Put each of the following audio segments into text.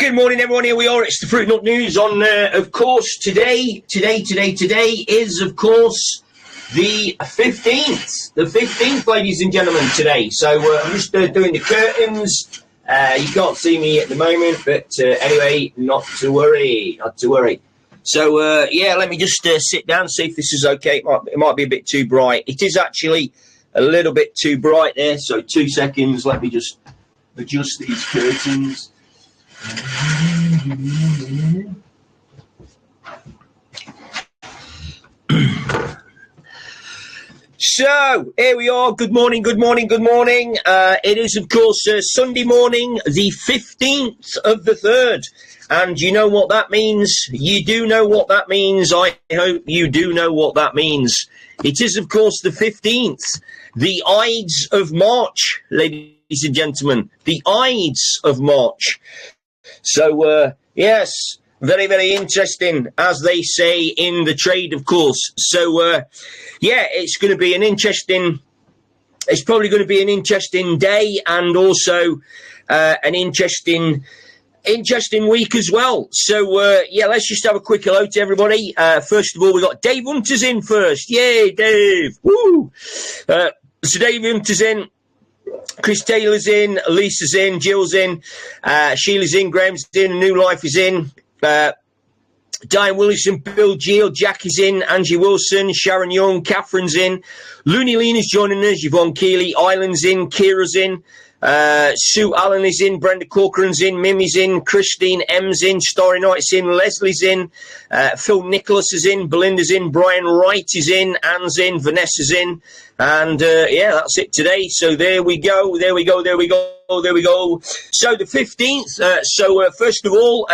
Good morning, everyone. Here we are. It's the Fruit Nut News on, of course, today is, of course, the 15th. The 15th, ladies and gentlemen, today. So I'm just doing the curtains. You can't see me at the moment, but anyway, not to worry. So, yeah, let me just sit down, see if this is okay. It might be a bit too bright. It is actually a little bit too bright there, so 2 seconds. Let me just adjust these curtains. So, here we are. Good morning. It is, of course, Sunday morning, the 15th of the 3rd. And you know what that means? You do know what that means. I hope you do know what that means. It is, of course, the 15th, the Ides of March, ladies and gentlemen, the Ides of March. So, yes, very, very interesting, as they say in the trade, of course. So, yeah, it's going to be it's probably going to be an interesting day and also an interesting week as well. So, yeah, let's just have a quick hello to everybody. First of all, we've got Dave Hunter's in first. Yay, Dave. Woo! So Dave Hunter's in. Chris Taylor's in, Lisa's in, Jill's in, Sheila's in, Graham's in, New Life is in, Diane Wilson, Bill Gill, Jackie's in, Angie Wilson, Sharon Young, Catherine's in, Looney Lena's joining us, Yvonne Keeley, Island's in, Kira's in, Sue Allen is in, Brenda Corcoran's in, Mimi's in, Christine M's in, Starry Night's in, Leslie's in, Phil Nicholas is in, Belinda's in, Brian Wright is in, Anne's in, Vanessa's in, and yeah, that's it today. So there we go. So the 15th. So first of all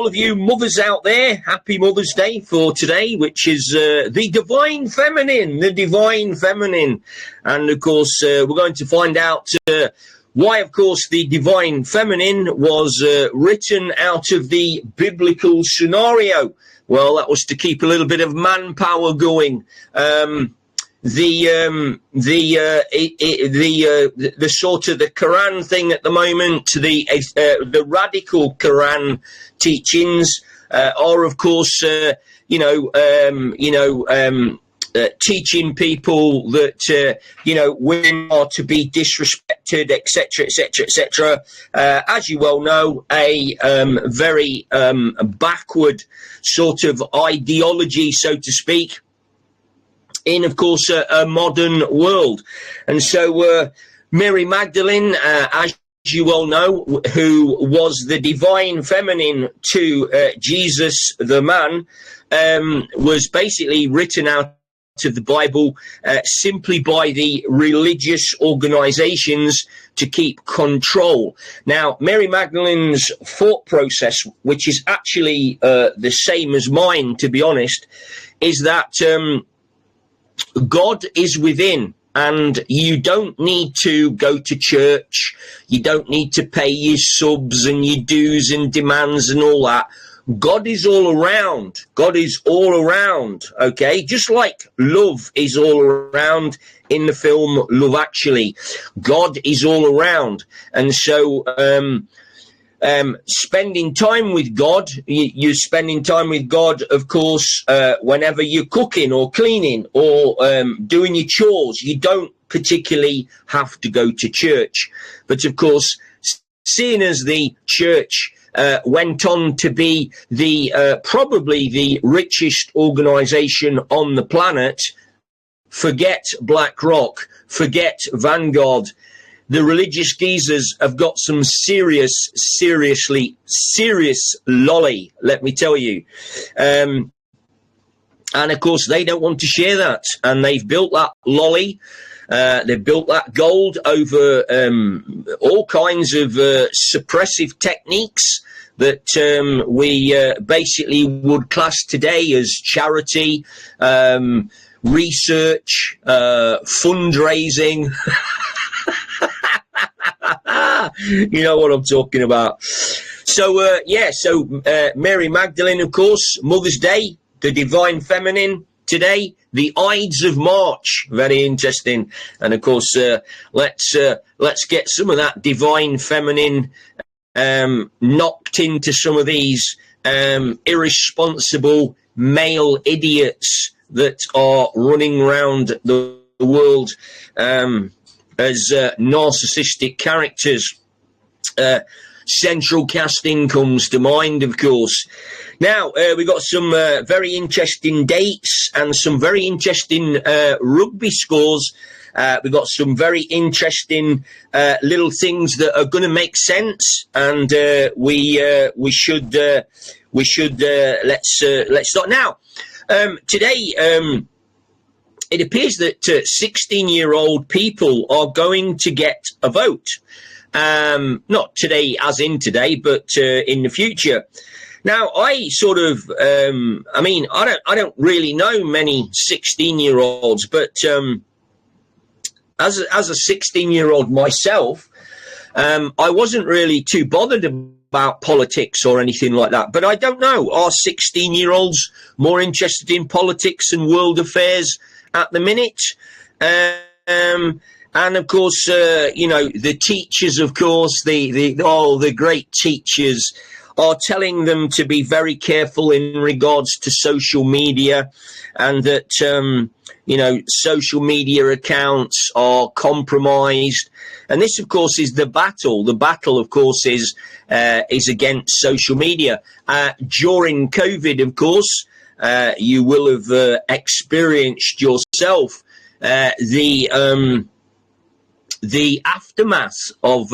of you mothers out there, happy Mother's Day for today, which is the Divine Feminine. And, of course, we're going to find out why, of course, the Divine Feminine was written out of the biblical scenario. Well, that was to keep a little bit of manpower going. The sort of the Quran thing at the moment, the radical Quran teachings are, of course, teaching people that women are to be disrespected, etc. As you well know, a very backward sort of ideology, so to speak, in, of course, a modern world. And so Mary Magdalene, as you all know, who was the divine feminine to Jesus the man, was basically written out of the Bible simply by the religious organizations to keep control. Now, Mary Magdalene's thought process, which is actually the same as mine, to be honest, is that God is within, and you don't need to go to church. You don't need to pay your subs and your dues and demands and all that. God is all around. Okay? Just like love is all around in the film Love Actually. God is all around. And so, spending time with God, you're spending time with God, of course, whenever you're cooking or cleaning or doing your chores. You don't particularly have to go to church. But, of course, seeing as the church went on to be probably the richest organization on the planet, forget BlackRock, forget Vanguard. The religious geezers have got some serious lolly, let me tell you. And, of course, they don't want to share that. And they've built that lolly. They've built that gold over all kinds of suppressive techniques that we basically would class today as charity, research, fundraising. You know what I'm talking about. So, Mary Magdalene, of course, Mother's Day, the Divine Feminine today, the Ides of March, very interesting. And, of course, let's get some of that Divine Feminine knocked into some of these irresponsible male idiots that are running around the world as narcissistic characters. Central Casting comes to mind, of course. Now, we've got some very interesting dates and some very interesting rugby scores. We've got some very interesting little things that are going to make sense, and we should let's start now. Today, it appears that 16-year-old people are going to get a vote. Not today as in today, but in the future. Now, I sort of, I don't really know many 16-year-olds, but as a 16-year-old myself, I wasn't really too bothered about politics or anything like that. But I don't know, are 16-year-olds more interested in politics and world affairs at the minute? And of course, the teachers, of course, the great teachers are telling them to be very careful in regards to social media, and that, social media accounts are compromised. And this, of course, is the battle. The battle, of course, is against social media. During COVID, of course, you will have experienced yourself the aftermath of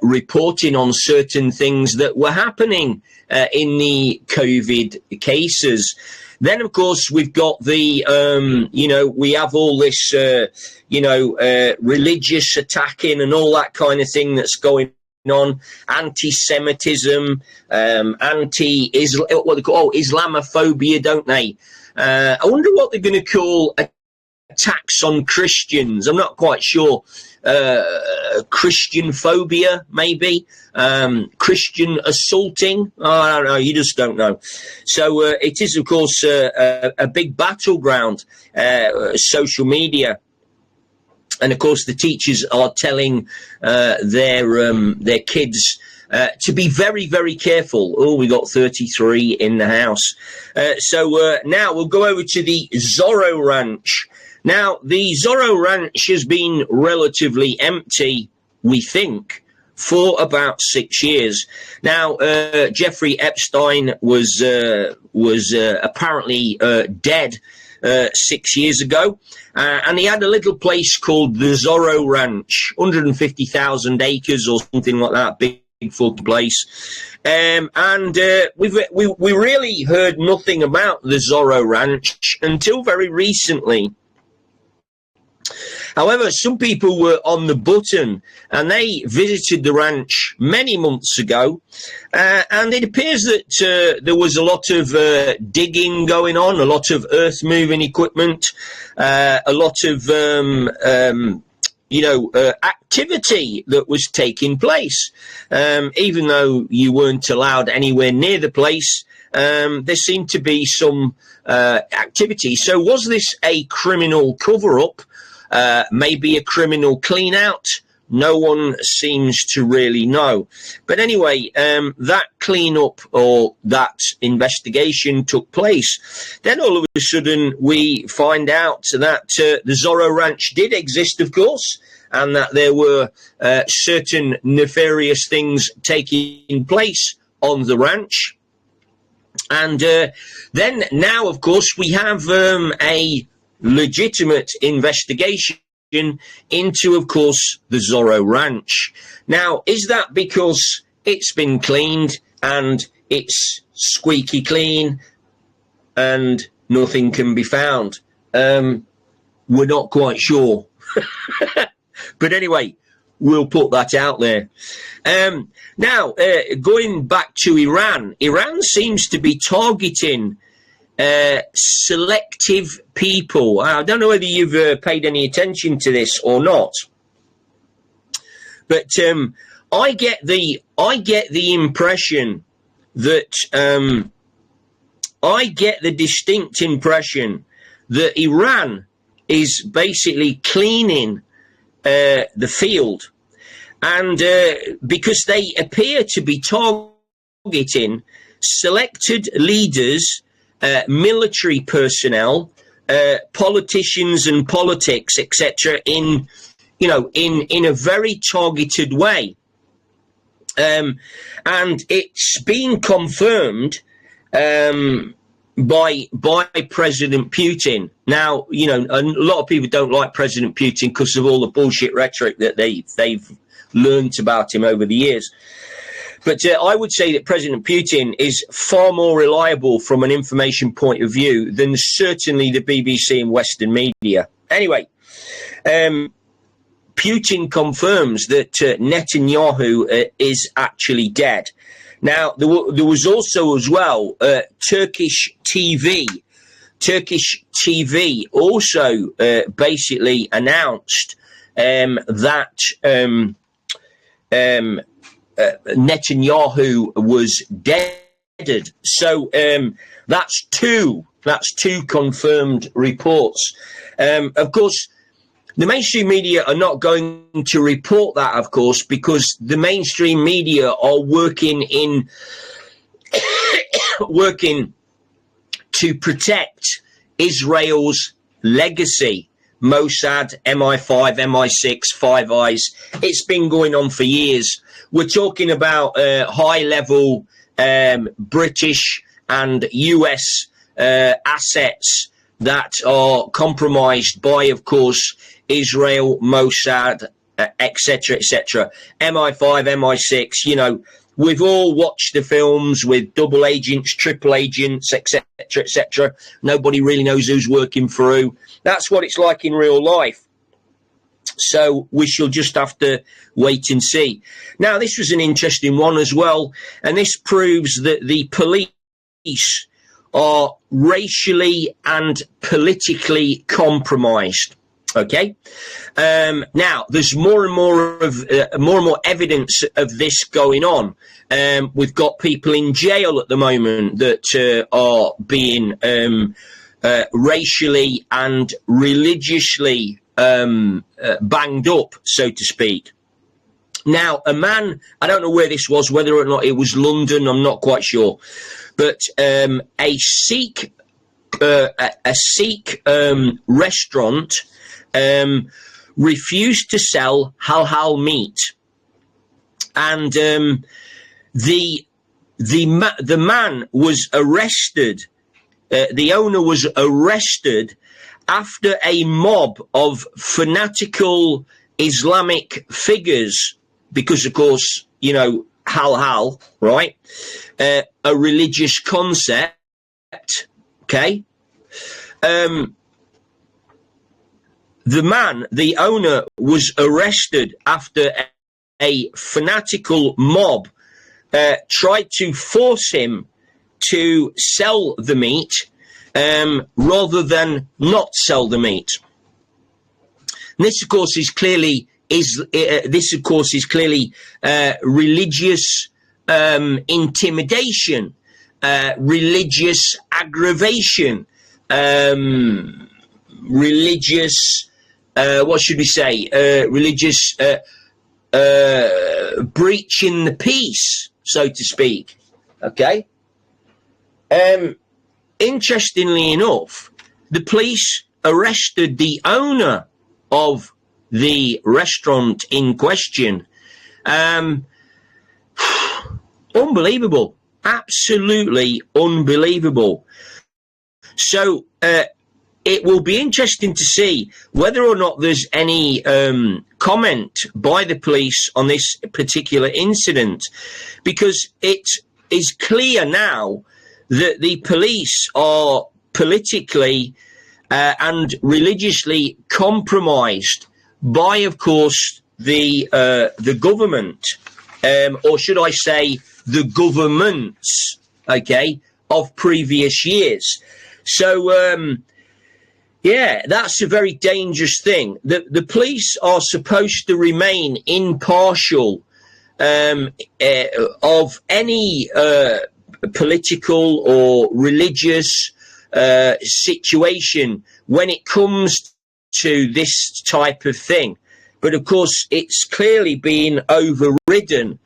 reporting on certain things that were happening in the COVID cases. Then, of course, we've got the, we have all this, religious attacking and all that kind of thing that's going on, anti-Semitism, what they call Islamophobia, don't they? I wonder what they're going to call attacks on Christians. I'm not quite sure. Christian phobia, maybe. Christian assaulting. I don't know. You just don't know. So it is, of course, a big battleground, social media. And, of course, the teachers are telling their kids to be very, very careful. Oh, we got 33 in the house. So now we'll go over to the Zorro Ranch. Now, the Zorro Ranch has been relatively empty, we think, for about 6 years. Now, Jeffrey Epstein was apparently dead 6 years ago, and he had a little place called the Zorro Ranch, 150,000 acres or something like that, big fucking place. And we really heard nothing about the Zorro Ranch until very recently. However, some people were on the button and they visited the ranch many months ago, and it appears that there was a lot of digging going on, a lot of earth moving equipment, a lot of activity that was taking place. Even though you weren't allowed anywhere near the place, there seemed to be some activity. So was this a criminal cover-up? Maybe a criminal clean-out? No one seems to really know. But anyway, that clean-up or that investigation took place. Then all of a sudden we find out that the Zorro Ranch did exist, of course, and that there were certain nefarious things taking place on the ranch. And then now, of course, we have a legitimate investigation into, of course, the Zorro Ranch. Now, is that because it's been cleaned and it's squeaky clean and nothing can be found? We're not quite sure. But anyway, we'll put that out there. Now, going back to Iran, Iran seems to be targeting selective people. I don't know whether you've paid any attention to this or not, but I get the impression that I get the distinct impression that Iran is basically cleaning the field, and because they appear to be targeting selected leaders, military personnel, politicians and politics, etc., in a very targeted way. And it's been confirmed by President Putin. Now, a lot of people don't like President Putin because of all the bullshit rhetoric that they've learned about him over the years. But I would say that President Putin is far more reliable from an information point of view than certainly the BBC and Western media. Anyway, Putin confirms that Netanyahu is actually dead. Now, there was also as well Turkish TV. Turkish TV also basically announced that Netanyahu was dead. So that's two confirmed reports. Of course, the mainstream media are not going to report that, of course, because the mainstream media are working to protect Israel's legacy. Mossad, MI5, MI6, Five Eyes. It's been going on for years. We're talking about high-level British and US assets that are compromised by, of course, Israel, Mossad, etc., etc. MI5, MI6, we've all watched the films with double agents, triple agents, etc., etc. Nobody really knows who's working for who. That's what it's like in real life. So we shall just have to wait and see. Now, this was an interesting one as well, and this proves that the police are racially and politically compromised. Okay. Now, there's more and more evidence of this going on. We've got people in jail at the moment that are being racially and religiously banged up, so to speak. Now, a man, I don't know where this was, whether or not it was London, I'm not quite sure, but a Sikh restaurant refused to sell halal meat, and the man was arrested. The owner was arrested after a mob of fanatical Islamic figures, because, of course, halal, right? A religious concept, okay? The owner was arrested after a fanatical mob tried to force him to sell the meat rather than not sell the meat. And this, of course, is clearly religious intimidation, religious aggravation, religious. What should we say? Religious breaching the peace, so to speak. Okay. Interestingly enough, the police arrested the owner of the restaurant in question. Unbelievable. Absolutely unbelievable. So, it will be interesting to see whether or not there's any comment by the police on this particular incident, because it is clear now that the police are politically and religiously compromised by, of course, the government, or should I say the governments, okay, of previous years. So, yeah, that's a very dangerous thing. The police are supposed to remain impartial of any political or religious situation when it comes to this type of thing. but of course it's clearly been overridden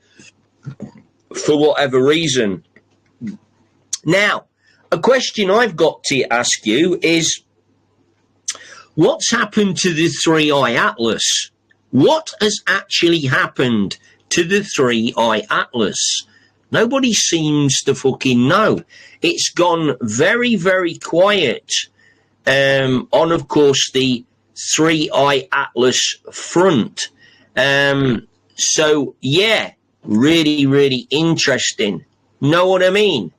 for whatever reason. Now, a question I've got to ask you is, what's happened to the 3i Atlas? What has actually happened to the 3i Atlas? Nobody seems to fucking know. It's gone very, very quiet on, of course, the 3i Atlas front. So, yeah, really, really interesting. Know what I mean?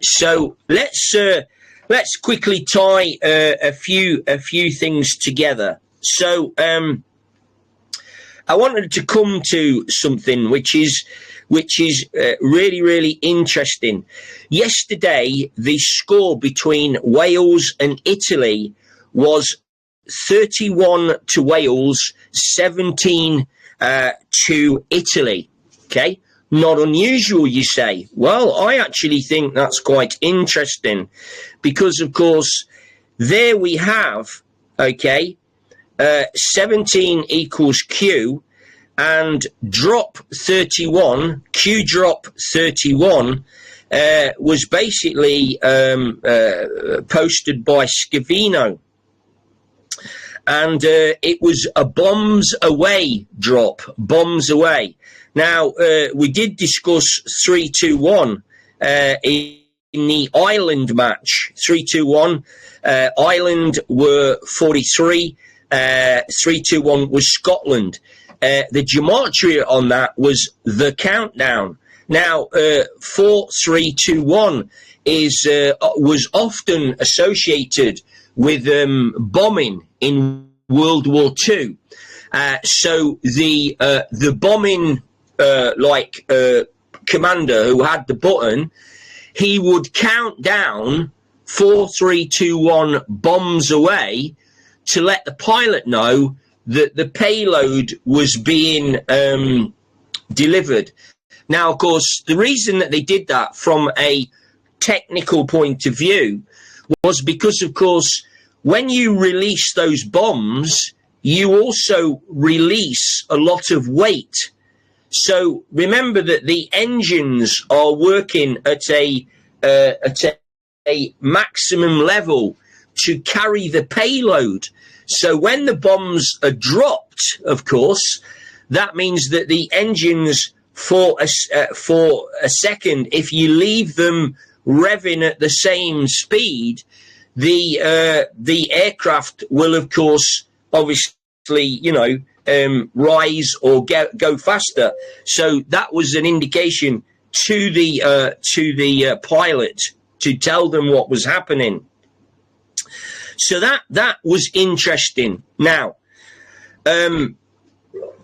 So let's quickly tie a few things together. So I wanted to come to something which is really, really interesting. Yesterday, the score between Wales and Italy was 31 to Wales, 17 to Italy. Okay. Not unusual, you say. Well, I actually think that's quite interesting because, of course, there we have, okay, 17 equals Q, and drop 31, Q drop 31, was basically posted by Scavino. And it was a bombs away drop, bombs away. Now, we did discuss 3-2-1 in the Ireland match. 3-2-1, Ireland were 43, 3-2-1 was Scotland. The gematria on that was the countdown. Now, 4-3-2-1 was often associated with bombing in World War II. So the bombing commander who had the button, he would count down 4-3-2-1 bombs away to let the pilot know that the payload was being delivered. Now, of course, the reason that they did that from a technical point of view was because, of course, when you release those bombs, you also release a lot of weight. So remember that the engines are working at a maximum level to carry the payload. So when the bombs are dropped, of course, that means that the engines for a second, if you leave them revving at the same speed, the aircraft will, of course, obviously, rise or go faster. So that was an indication to the pilot to tell them what was happening. So that was interesting. Now,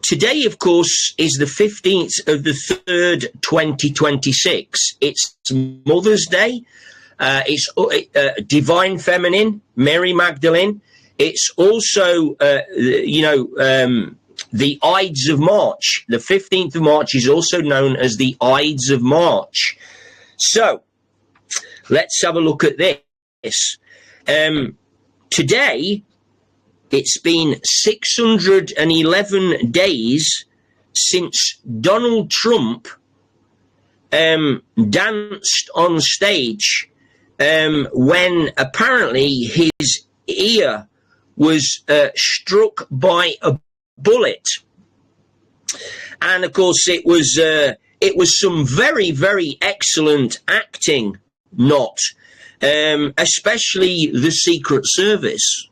today, of course, is the 15th of the 3rd, 2026. It's Mother's Day. It's Divine Feminine, Mary Magdalene. It's also, the Ides of March. The 15th of March is also known as the Ides of March. So, let's have a look at this. Today, it's been 611 days since Donald Trump danced on stage when apparently his ear was struck by a bullet. And of course it was some very, very excellent acting, especially the Secret Service.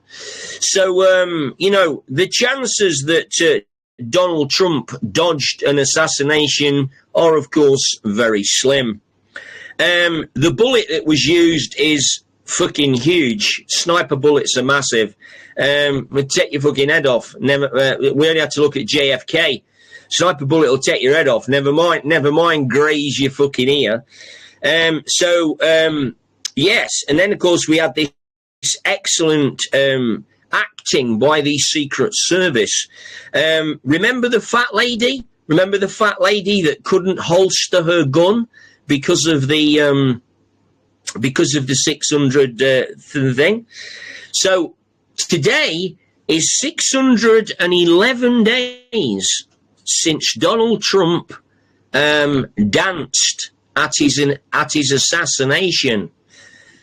So, the chances that Donald Trump dodged an assassination are, of course, very slim. The bullet that was used is fucking huge. Sniper bullets are massive. Would take your fucking head off. We only had to look at JFK. Sniper bullet will take your head off. Never mind graze your fucking ear. Yes. And then, of course, we had this excellent acting by the Secret Service. Remember the fat lady? Remember the fat lady that couldn't holster her gun because of the 600 thing? So today is 611 days since Donald Trump danced at his assassination.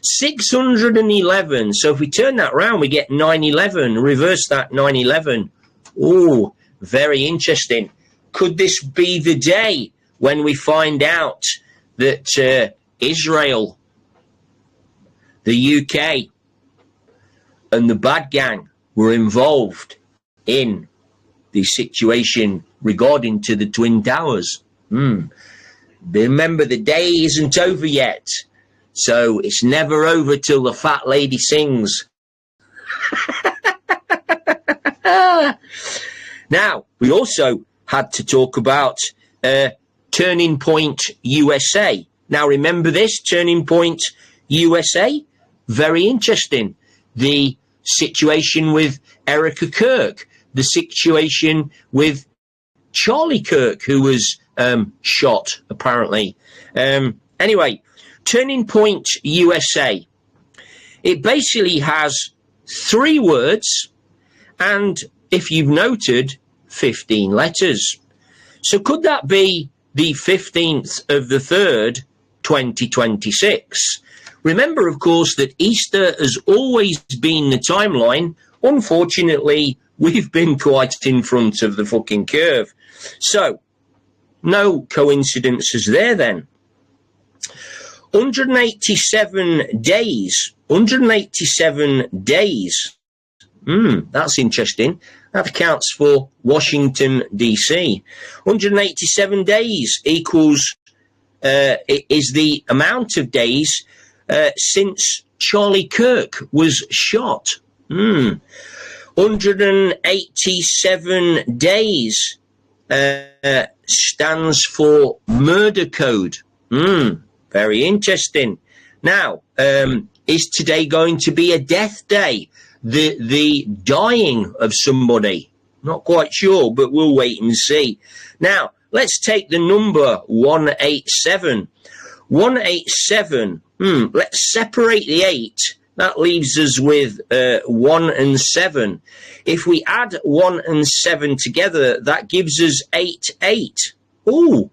611. So if we turn that round, we get 9/11. Reverse that, 9/11. Oh, very interesting. Could this be the day when we find out that Israel, the UK, and the bad gang were involved in the situation regarding to the Twin Towers? Remember, the day isn't over yet. So it's never over till the fat lady sings. Now, we also had to talk about Turning Point USA. Now, remember this, Turning Point USA? Very interesting. The situation with Erica Kirk, the situation with Charlie Kirk, who was shot, apparently. Anyway, Turning Point USA. It basically has 3 words and, if you've noted, 15 letters. So could that be the 15th of the 3rd, 2026? Remember, of course, that Easter has always been the timeline. Unfortunately, we've been quite in front of the fucking curve. So, no coincidences there then. 187 days. 187 days. That's interesting. That accounts for Washington, D.C. 187 days equals, is the amount of days since Charlie Kirk was shot. 187 days stands for murder code. Very interesting. Now, is today going to be a death day? The dying of somebody? Not quite sure, but we'll wait and see. Now, let's take the number 187. 187. Let's separate the 8. That leaves us with 1 and 7. If we add 1 and 7 together, that gives us 8. Ooh.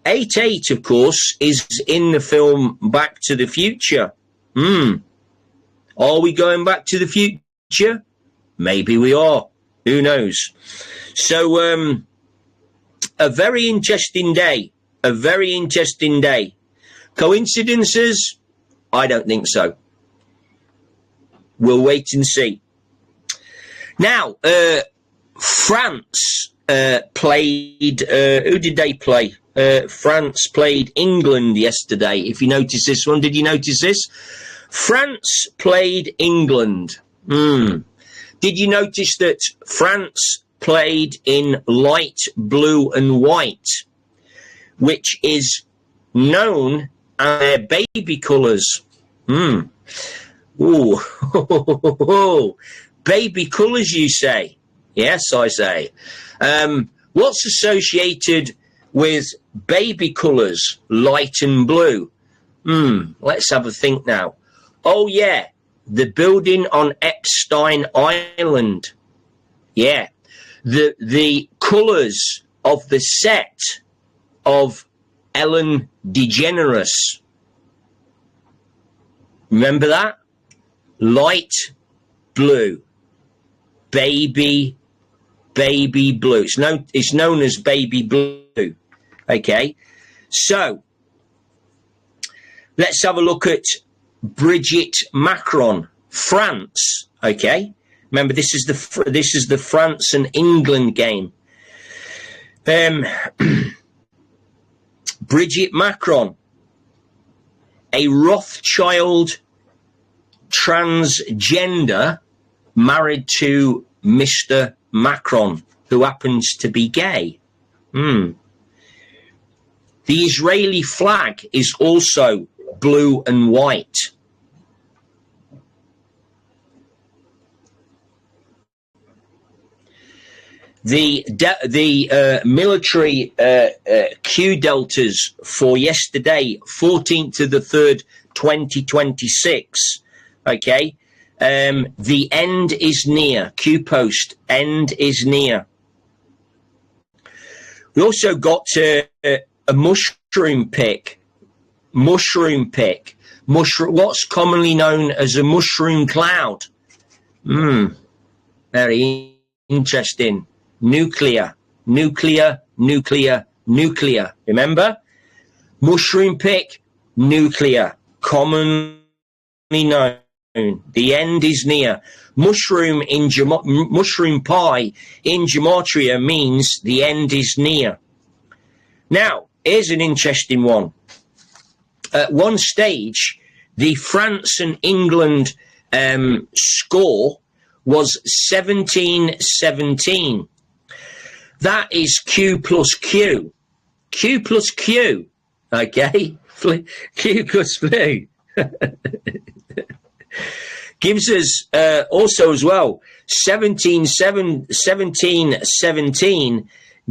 8, of course, is in the film Back to the Future. Are we going back to the future? Maybe we are. Who knows? So, a very interesting day. A very interesting day. Coincidences? I don't think so. We'll wait and see. Now, France played... who did they play? France played England yesterday. If you notice this one, did you notice this? France played England. Did you notice that France played in light blue and white, which is known as their baby colours? Ooh, baby colours, you say? Yes, I say. What's associated with baby colours, light and blue? Let's have a think now. Oh, yeah, the building on Epstein Island. Yeah, the colours of the set of Ellen DeGeneres. Remember that? Light blue. Baby blue. It's known as baby blue. Okay, so let's have a look at Brigitte Macron, France. Okay, remember this is the France and England game. Brigitte Macron, a Rothschild transgender married to Mr. Macron, who happens to be gay. The Israeli flag is also blue and white. The military Q deltas for yesterday, 14th of the 3rd, 2026. Okay, The end is near. Q post, end is near. We also got a mushroom pick. Mushroom pick. What's commonly known as a mushroom cloud. Very interesting. Nuclear. Remember? Mushroom pick, nuclear. Commonly known. The end is near. Mushroom pie in gematria means the end is near. Now, here's an interesting one. At one stage, the France and England score was 17-17. That is Q plus Q. Q plus Q. Okay? Q plus Q. Gives us also as well 17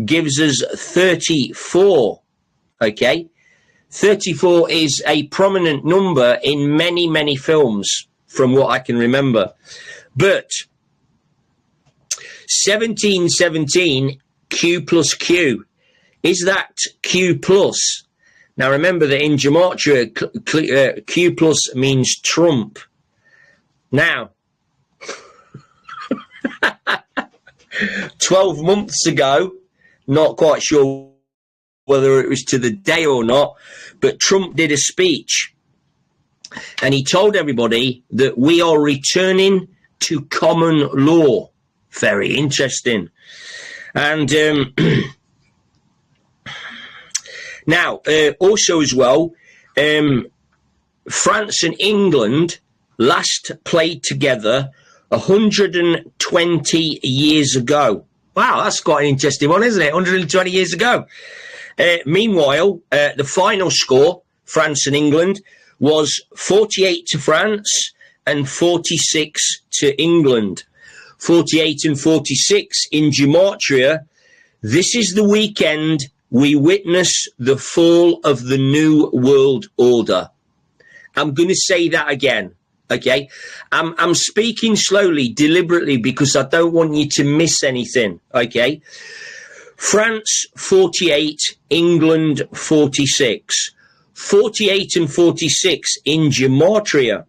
gives us 34. Okay, 34 is a prominent number in many films from what I can remember. But 17 Q plus Q, is that Q plus? Now remember that in gematria Q plus means Trump. Now, 12 months ago, not quite sure whether it was to the day or not, but Trump did a speech and he told everybody that we are returning to common law. Very interesting. And now, also as well, France and England last played together 120 years ago. Wow, that's quite an interesting one, isn't it? 120 years ago. Meanwhile, the final score, France and England, was 48 to France and 46 to England. 48 and 46 in gematria. This is the weekend we witness the fall of the New World Order. I'm going to say that again. Okay, I'm speaking slowly, deliberately, because I don't want you to miss anything. Okay, France 48, England 46. 48 and 46 in gematria.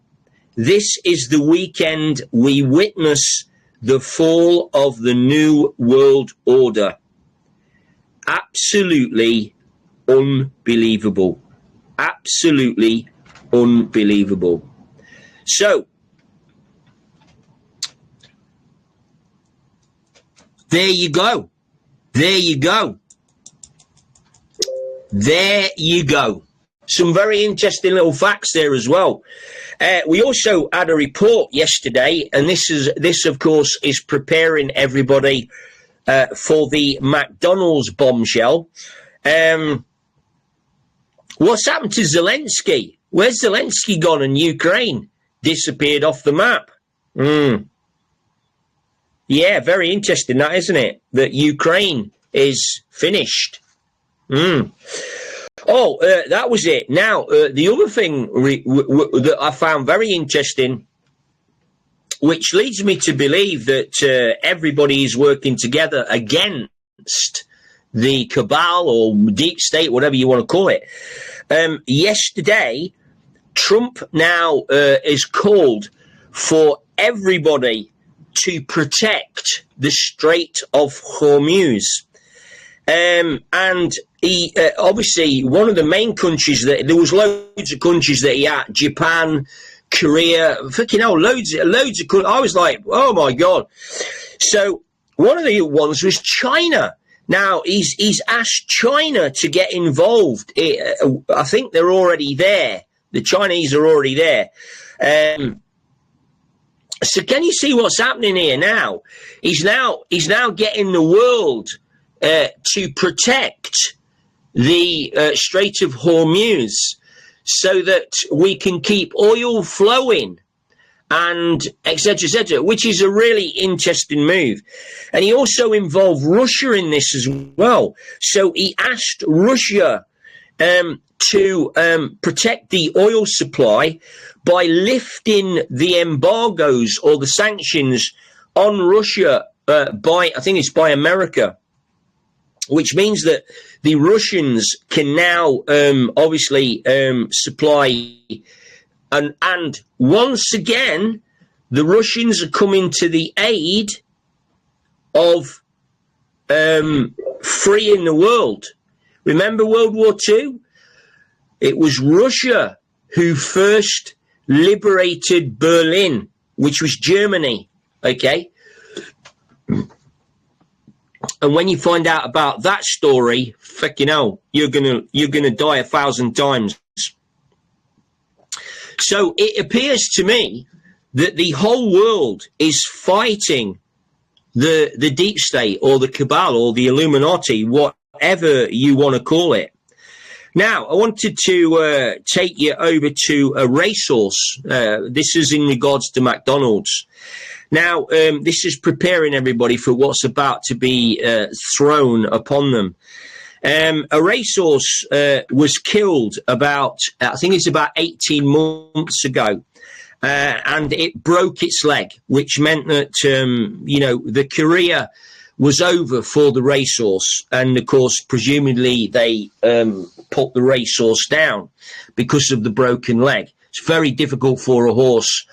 This is the weekend we witness the fall of the New World Order. Absolutely unbelievable. Absolutely unbelievable. So, there you go. There you go. There you go. Some very interesting little facts there as well. We also had a report yesterday, and this of course is preparing everybody for the McDonald's bombshell. What's happened to Zelensky? Where's Zelensky gone and Ukraine disappeared off the map? Yeah, very interesting that, isn't it? That Ukraine is finished. Oh, that was it. Now, the other thing that I found very interesting, which leads me to believe that everybody is working together against the cabal or deep state, whatever you want to call it. Yesterday, Trump now is called for everybody to protect the Strait of Hormuz. And he, obviously, one of the main countries that there was loads of countries that he had, Japan, Korea, freaking hell, loads of countries. I was like, oh my God. So one of the ones was China. Now he's asked China to get involved. I think they're already there. The Chinese are already there. So can you see what's happening here now? He's now getting the world to protect the Strait of Hormuz so that we can keep oil flowing and etc., which is a really interesting move. And he also involved Russia in this as well. So he asked Russia to protect the oil supply by lifting the embargoes or the sanctions on Russia I think it's by America, which means that the Russians can now obviously supply, and once again, the Russians are coming to the aid of freeing the world. Remember World War II? It was Russia who first liberated Berlin, which was Germany, okay? And when you find out about that story, fucking hell, you're gonna die 1,000 times. So it appears to me that the whole world is fighting the deep state or the cabal or the Illuminati, whatever you want to call it. Now, I wanted to take you over to a racehorse. This is in regards to McDonald's. Now, this is preparing everybody for what's about to be thrown upon them. A racehorse was killed about 18 months ago, and it broke its leg, which meant that, the career was over for the racehorse. And, of course, presumably they put the racehorse down because of the broken leg. It's very difficult for a horse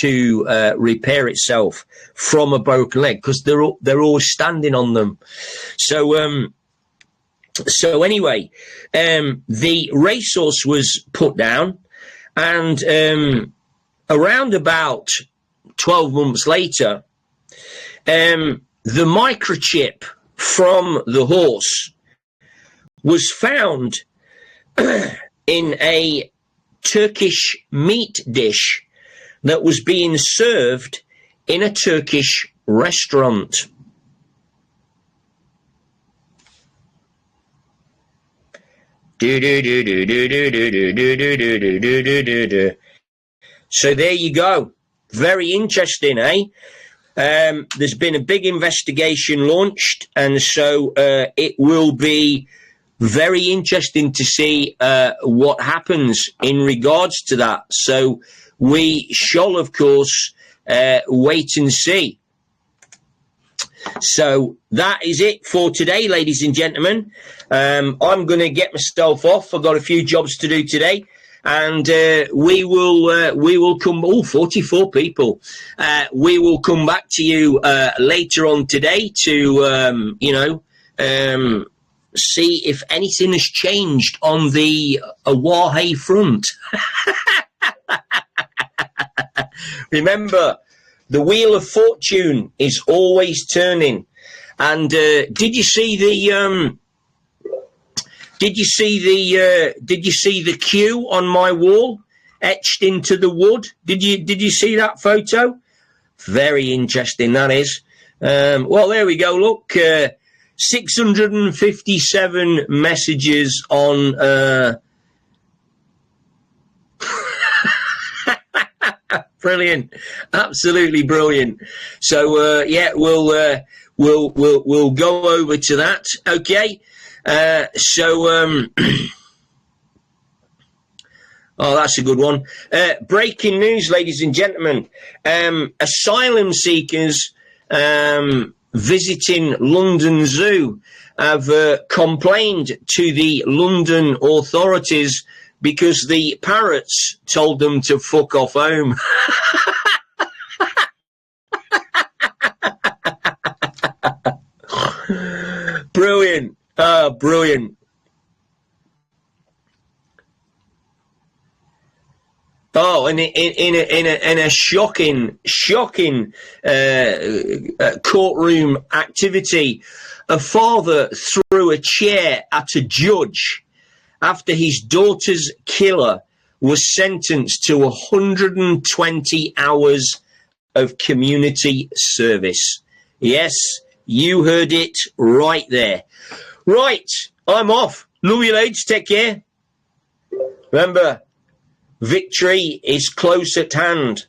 to repair itself from a broken leg because they're always standing on them. So anyway, the racehorse was put down, and around about 12 months later, the microchip from the horse was found in a Turkish meat dish that was being served in a Turkish restaurant. So there you go. Very interesting, eh? There's been a big investigation launched, and so it will be very interesting to see what happens in regards to that. So we shall, of course, wait and see. So that is it for today, ladies and gentlemen. I'm going to get myself off. I've got a few jobs to do today. And we will come. 44 people. We will come back to you later on today to see if anything has changed on the Awahe front. Remember, the wheel of fortune is always turning. And did you see the Q on my wall etched into the wood? Did you see that photo? Very interesting, that is. Well, there we go. Look, 657 messages on. Brilliant, absolutely brilliant. So yeah, we'll go over to that. Okay. Oh, that's a good one. Breaking news, ladies and gentlemen. Asylum seekers visiting London Zoo have complained to the London authorities because the parrots told them to fuck off home. Brilliant. Brilliant. Oh, and in a shocking courtroom activity, a father threw a chair at a judge after his daughter's killer was sentenced to 120 hours of community service. Yes, you heard it right there. Right, I'm off. Love you, lads. Take care. Remember, victory is close at hand.